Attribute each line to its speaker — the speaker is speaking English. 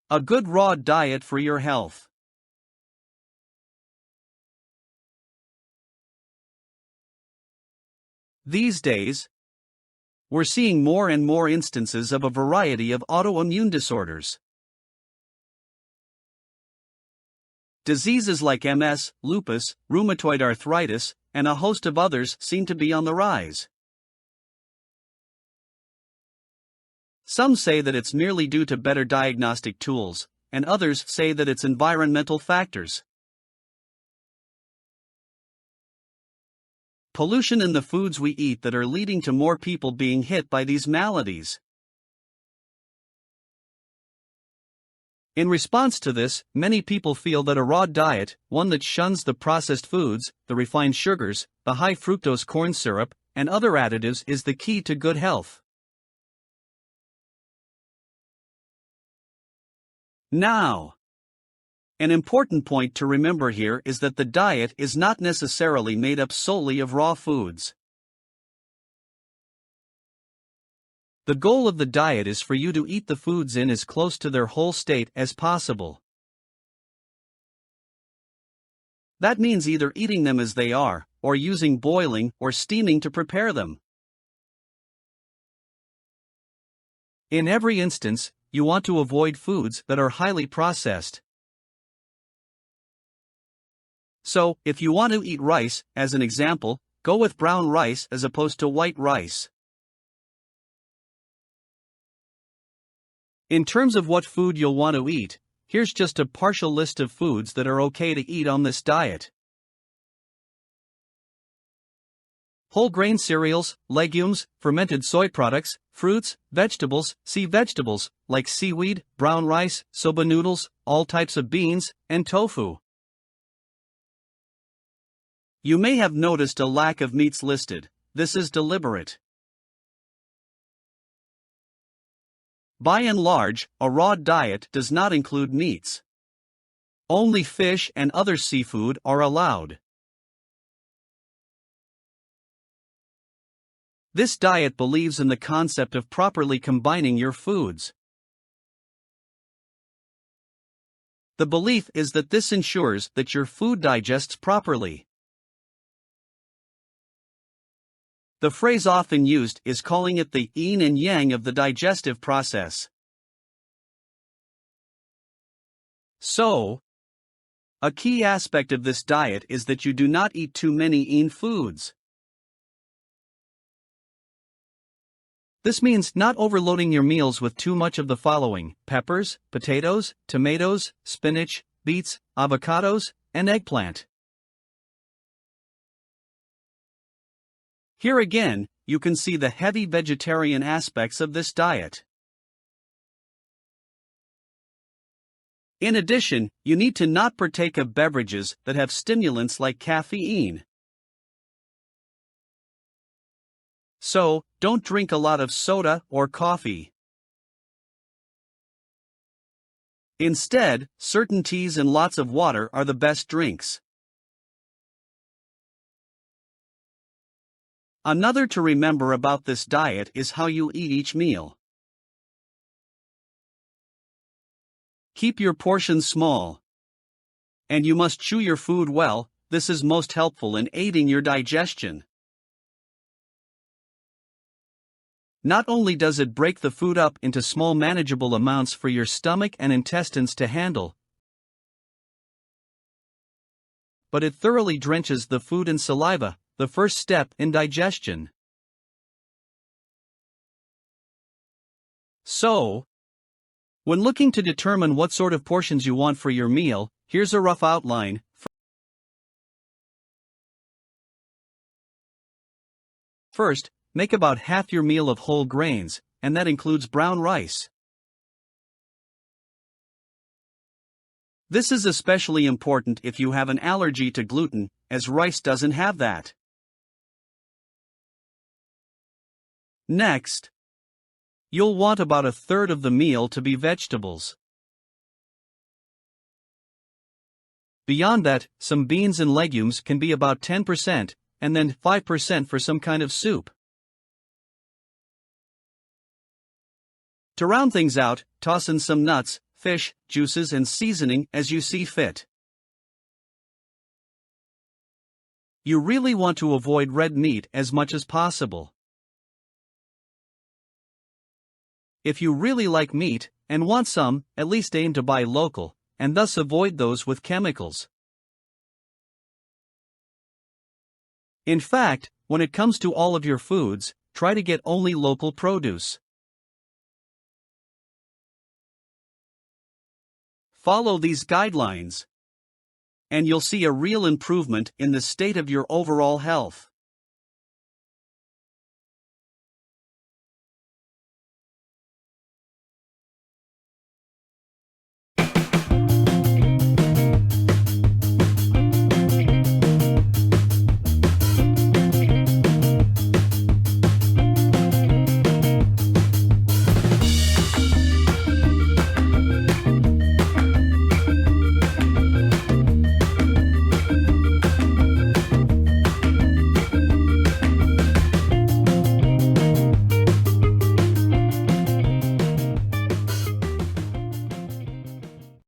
Speaker 1: A good raw diet for your health. These days, we're seeing more and more instances of a variety of autoimmune disorders. Diseases like MS, lupus, rheumatoid arthritis, and a host of others seem to be on the rise. Some say that it's merely due to better diagnostic tools, and others say that it's environmental factors. Pollution in the foods we eat that are leading to more people being hit by these maladies. In response to this, many people feel that a raw diet, one that shuns the processed foods, the refined sugars, the high fructose corn syrup, and other additives, is the key to good health. Now, an important point to remember here is that the diet is not necessarily made up solely of raw foods. The goal of the diet is for you to eat the foods in as close to their whole state as possible. That means either eating them as they are, or using boiling or steaming to prepare them. In every instance, you want to avoid foods that are highly processed. So, if you want to eat rice, as an example, go with brown rice as opposed to white rice. In terms of what food you'll want to eat, here's just a partial list of foods that are okay to eat on this diet. Whole grain cereals, legumes, fermented soy products, fruits, vegetables, sea vegetables, like seaweed, brown rice, soba noodles, all types of beans, and tofu. You may have noticed a lack of meats listed. This is deliberate. By and large, a raw diet does not include meats. Only fish and other seafood are allowed. This diet believes in the concept of properly combining your foods. The belief is that this ensures that your food digests properly. The phrase often used is calling it the yin and yang of the digestive process. So, a key aspect of this diet is that you do not eat too many yin foods. This means not overloading your meals with too much of the following: peppers, potatoes, tomatoes, spinach, beets, avocados, and eggplant. Here again, you can see the heavy vegetarian aspects of this diet. In addition, you need to not partake of beverages that have stimulants like caffeine. So, don't drink a lot of soda or coffee. Instead, certain teas and lots of water are the best drinks. Another to remember about this diet is how you eat each meal. Keep your portions small. And you must chew your food well. This is most helpful in aiding your digestion. Not only does it break the food up into small manageable amounts for your stomach and intestines to handle, but it thoroughly drenches the food in saliva, the first step in digestion. So, when looking to determine what sort of portions you want for your meal, here's a rough outline. First, make about half your meal of whole grains, and that includes brown rice. This is especially important if you have an allergy to gluten, as rice doesn't have that. Next, you'll want about a third of the meal to be vegetables. Beyond that, some beans and legumes can be about 10%, and then 5% for some kind of soup. To round things out, toss in some nuts, fish, juices and seasoning as you see fit. You really want to avoid red meat as much as possible. If you really like meat, and want some, at least aim to buy local, and thus avoid those with chemicals. In fact, when it comes to all of your foods, try to get only local produce. Follow these guidelines, and you'll see a real improvement in the state of your overall health.